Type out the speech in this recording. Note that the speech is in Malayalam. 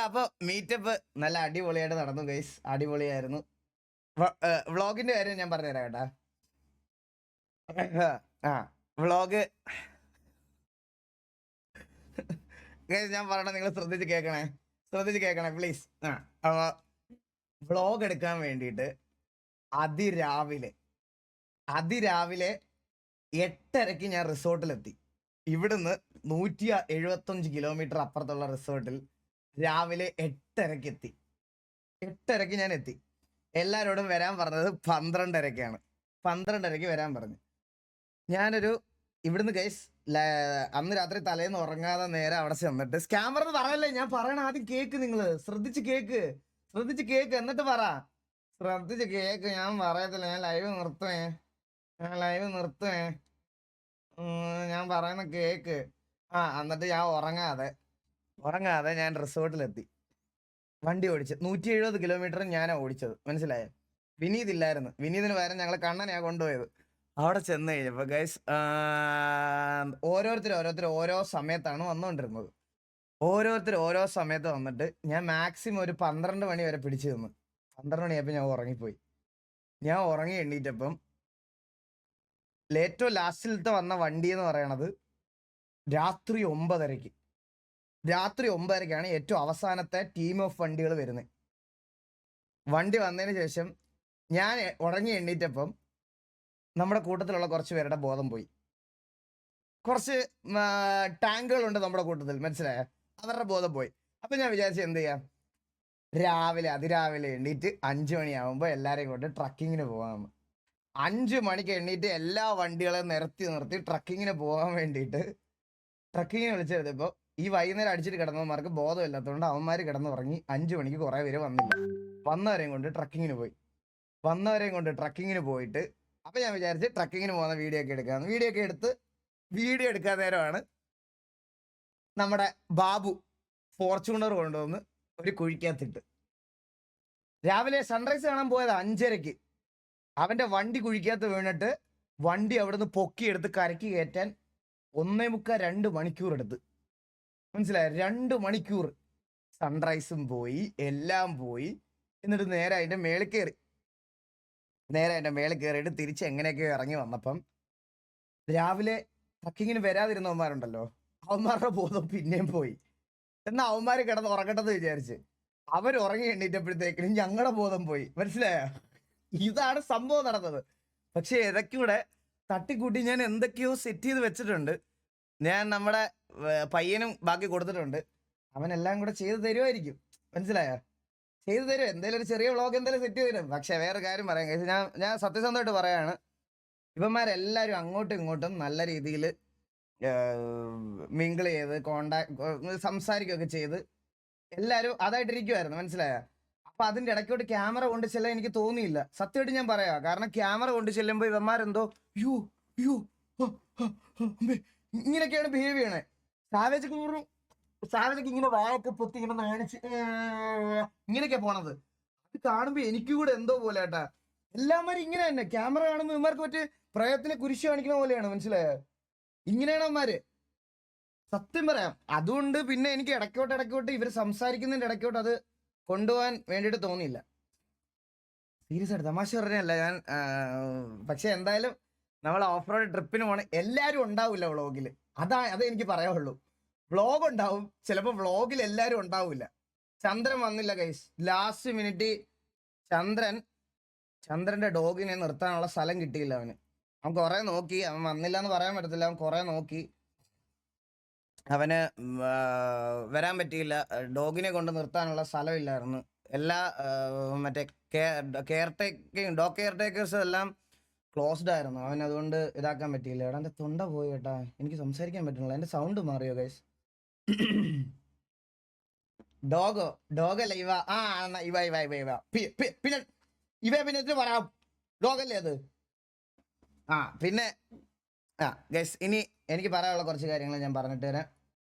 അപ്പൊ മീറ്റപ്പ് നല്ല അടിപൊളിയായിട്ട് നടന്നു ഗൈസ്. അടിപൊളിയായിരുന്നു. വ്ളോഗിന്റെ കാര്യം ഞാൻ പറഞ്ഞുതരാം കേട്ടാ. ആ വ്ളോഗ് ഞാൻ പറയണ നിങ്ങൾ ശ്രദ്ധിച്ച് കേൾക്കണേ പ്ലീസ്. വ്ളോഗ് എടുക്കാൻ വേണ്ടിയിട്ട് അതിരാവിലെ 8:30 ഞാൻ റിസോർട്ടിലെത്തി. ഇവിടുന്ന് 175 കിലോമീറ്റർ അപ്പുറത്തുള്ള റിസോർട്ടിൽ രാവിലെ 8:30 എത്തി. 8:30 ഞാൻ എത്തി. എല്ലാരോടും വരാൻ പറഞ്ഞത് 12:30 12:30 വരാൻ പറഞ്ഞു. ഞാനൊരു ഇവിടുന്ന് ഗൈസ് അന്ന് രാത്രി തലേന്ന് ഉറങ്ങാതെ നേരെ അവിടെ ചെന്നിട്ട് സ്കാമർ എന്ന് പറയല്ലേ, ഞാൻ പറയണ ആദ്യം കേക്ക്. നിങ്ങള് ശ്രദ്ധിച്ച് കേക്ക് എന്നിട്ട് പറ. ശ്രദ്ധിച്ച് കേക്ക്. ഞാൻ പറയത്തില്ല, ഞാൻ ലൈവ് നിർത്തുവേ. ഞാൻ പറയുന്ന കേക്ക്. എന്നിട്ട് ഞാൻ ഉറങ്ങാതെ ഞാൻ റിസോർട്ടിലെത്തി. വണ്ടി ഓടിച്ച് 170 കിലോമീറ്റർ ഞാനാ ഓടിച്ചത്, മനസ്സിലായോ? വിനീത് ഇല്ലായിരുന്നു. വിനീതിന് പകരം ഞങ്ങൾ കണ്ണനെയാ കൊണ്ടുപോയത്. അവിടെ ചെന്ന് കഴിഞ്ഞപ്പോ ഗൈസ് ഓരോരുത്തർ ഓരോ സമയത്താണ് വന്നുകൊണ്ടിരുന്നത്. ഓരോരുത്തർ ഓരോ സമയത്ത് വന്നിട്ട് ഞാൻ മാക്സിമം ഒരു 12 മണി വരെ പിടിച്ചു നിന്ന്. 12 മണിയായപ്പോൾ ഞാൻ ഉറങ്ങിപ്പോയി. ഞാൻ ഉറങ്ങി എണ്ണീറ്റപ്പം ഏറ്റവും ലാസ്റ്റിലത്തെ വന്ന വണ്ടി എന്ന് പറയണത് രാത്രി 9:30. രാത്രി 9:30 ഏറ്റവും അവസാനത്തെ ടീം ഓഫ് വണ്ടികൾ വരുന്നത്. വണ്ടി വന്നതിന് ശേഷം ഞാൻ ഉറങ്ങി എണ്ണീറ്റപ്പം നമ്മുടെ കൂട്ടത്തിലുള്ള കുറച്ച് പേരുടെ ബോധം പോയി. കുറച്ച് ടാങ്കുകളുണ്ട് നമ്മുടെ കൂട്ടത്തിൽ, മനസ്സിലായ? അവരുടെ ബോധം പോയി. അപ്പൊ ഞാൻ വിചാരിച്ചു എന്ത് ചെയ്യാം, അതിരാവിലെ എണ്ണീറ്റ് 5 മണിയാവുമ്പോൾ എല്ലാവരെയും കൊണ്ട് ട്രക്കിങ്ങിന് പോകാം. 5 മണിക്ക് എണ്ണീറ്റ് എല്ലാ വണ്ടികളെയും നിർത്തി ട്രക്കിങ്ങിന് പോകാൻ വേണ്ടിയിട്ട് ട്രക്കിങ്ങിന് വിളിച്ചെടുത്തപ്പോൾ ഈ വൈകുന്നേരം അടിച്ചിട്ട് കിടന്നവന്മാർക്ക് ബോധമില്ലാത്തതുകൊണ്ട് അവന്മാർ കിടന്നുറങ്ങി. 5 മണിക്ക് കുറേ പേര് വന്നില്ല. വന്നവരെയും കൊണ്ട് ട്രക്കിങ്ങിന് പോയിട്ട് അപ്പൊ ഞാൻ വിചാരിച്ച് ട്രക്കിങ്ങിന് പോകുന്ന വീഡിയോ ഒക്കെ എടുക്കാമെന്ന്. വീഡിയോ എടുക്കാൻ നേരമാണ് നമ്മുടെ ബാബു ഫോർച്യൂണർ കൊണ്ടുവന്ന് ഒരു കുഴിക്കകത്തിട്ട്. രാവിലെ സൺറൈസ് കാണാൻ പോയത് 5:30. അവന്റെ വണ്ടി കുഴിക്കകത്ത് വീണിട്ട് വണ്ടി അവിടുന്ന് പൊക്കിയെടുത്ത് കരയ്ക്ക് കയറ്റാൻ 1.25-2 മണിക്കൂർ എടുത്ത്, മനസ്സിലായോ? 2 മണിക്കൂർ. സൺറൈസും പോയി, എല്ലാം പോയി. എന്നിട്ട് നേരെ അതിന്റെ മേളിൽ കയറിയിട്ട് തിരിച്ച് എങ്ങനെയൊക്കെയോ ഇറങ്ങി വന്നപ്പം രാവിലെ ട്രക്കിങ്ങിന് വരാതിരുന്നവന്മാരുണ്ടല്ലോ, അവന്മാരുടെ ബോധം പിന്നെയും പോയി. എന്നാൽ അവന്മാര് കിടന്ന് ഉറങ്ങട്ടെന്ന് വിചാരിച്ച് അവർ ഉറങ്ങി എണ്ണീറ്റപ്പോഴത്തേക്കിനും ഞങ്ങളുടെ ബോധം പോയി, മനസ്സിലായോ? ഇതാണ് സംഭവം നടന്നത്. പക്ഷെ ഇതൊക്കെ തട്ടിക്കൂട്ടി ഞാൻ എന്തൊക്കെയോ സെറ്റ് ചെയ്ത് വെച്ചിട്ടുണ്ട്. ഞാൻ നമ്മുടെ പയ്യനും ബാക്കി കൊടുത്തിട്ടുണ്ട്. അവനെല്ലാം കൂടെ ചെയ്ത് തരുമായിരിക്കും, മനസ്സിലായോ? ചെയ്തു തരും. എന്തെങ്കിലും ഒരു ചെറിയ വ്ളോഗ് എന്തെങ്കിലും സെറ്റ് ചെയ്ത് തരും. പക്ഷെ വേറെ കാര്യം പറയാം, ഞാൻ സത്യസന്ധമായിട്ട് പറയാണ്, ഇവന്മാരെല്ലാവരും അങ്ങോട്ടും ഇങ്ങോട്ടും നല്ല രീതിയിൽ മിങ്കിൾ ചെയ്ത് സംസാരിക്കുകയൊക്കെ ചെയ്ത് എല്ലാവരും അതായിട്ടിരിക്കുമായിരുന്നു, മനസ്സിലായോ? അപ്പൊ അതിന്റെ ഇടയ്ക്കോട്ട് ക്യാമറ കൊണ്ട് ചെല്ലാൻ എനിക്ക് തോന്നിയില്ല, സത്യമായിട്ട് ഞാൻ പറയാം. കാരണം ക്യാമറ കൊണ്ട് ചെല്ലുമ്പോൾ ഇവന്മാരെന്തോ ഇങ്ങനെയൊക്കെയാണ് ബിഹേവ് ചെയ്യണേ. സാവേജൊക്കെ ഇങ്ങനെ വായൊക്കെ പൊത്തി ഇങ്ങനെ നാണിച്ച് ഇങ്ങനെയൊക്കെ പോണത്. അത് കാണുമ്പോ എനിക്ക് കൂടെ എന്തോ പോലെ കേട്ടാ. എല്ലാമാരും ഇങ്ങനെ തന്നെ ക്യാമറ കാണുമ്പോ ഇവന്മാർക്ക് മറ്റേ പ്രയത്തിലെ കുരിശ് കാണിക്കുന്ന പോലെയാണ്, മനസ്സിലായോ? ഇങ്ങനെയാണ് അവന്മാര്, സത്യം പറയാം. അതുകൊണ്ട് പിന്നെ എനിക്ക് ഇടയ്ക്കോട്ട് ഇവർ സംസാരിക്കുന്നതിന്റെ ഇടയ്ക്കോട്ട് അത് കൊണ്ടുപോകാൻ വേണ്ടിയിട്ട് തോന്നിയില്ല. സീരിയസ് ആയിട്ട് തമാശ പറഞ്ഞല്ല ഞാൻ. പക്ഷെ എന്തായാലും നമ്മൾ ഓഫ് റോഡ് ട്രിപ്പിന് പോണ എല്ലാവരും ഉണ്ടാവില്ല വ്ളോഗിൽ. അത് എനിക്ക് പറയാനുള്ളൂ. വ്ളോഗ് ഉണ്ടാവും, ചിലപ്പോൾ വ്ളോഗിൽ എല്ലാവരും ഉണ്ടാവില്ല. ചന്ദ്രൻ വന്നില്ല ഗൈസ്. ലാസ്റ്റ് മിനിറ്റ് ചന്ദ്രന്റെ ഡോഗിനെ നിർത്താനുള്ള സ്ഥലം കിട്ടിയില്ല അവന്. അവൻ കുറെ നോക്കി, അവൻ വന്നില്ല എന്ന് പറയാൻ പറ്റത്തില്ല. അവൻ കുറെ നോക്കി, അവന് വരാൻ പറ്റിയില്ല. ഡോഗിനെ കൊണ്ട് നിർത്താനുള്ള സ്ഥലമില്ലായിരുന്നു. എല്ലാ മറ്റേ ഡോഗ് കെയർ ടേക്കേഴ്സും എല്ലാം ക്ലോസ്ഡ് ആയിരുന്നു. അവൻ അതുകൊണ്ട് ഇതാക്കാൻ പറ്റിയില്ല. എടാ എൻ്റെ തൊണ്ട പോയി കേട്ടാ, എനിക്ക് സംസാരിക്കാൻ പറ്റുന്നില്ല. എൻ്റെ സൗണ്ട് മാറിയോ ഗൈസ്? ഡോഗല്ല ഇവ. പിന്നെ പിന്നെ പറയാം, ഡോഗല്ലേ അത്? പിന്നെ ഗൈസ്, ഇനി എനിക്ക് പറയാനുള്ള കുറച്ച് കാര്യങ്ങൾ ഞാൻ പറഞ്ഞിട്ട് തരാം.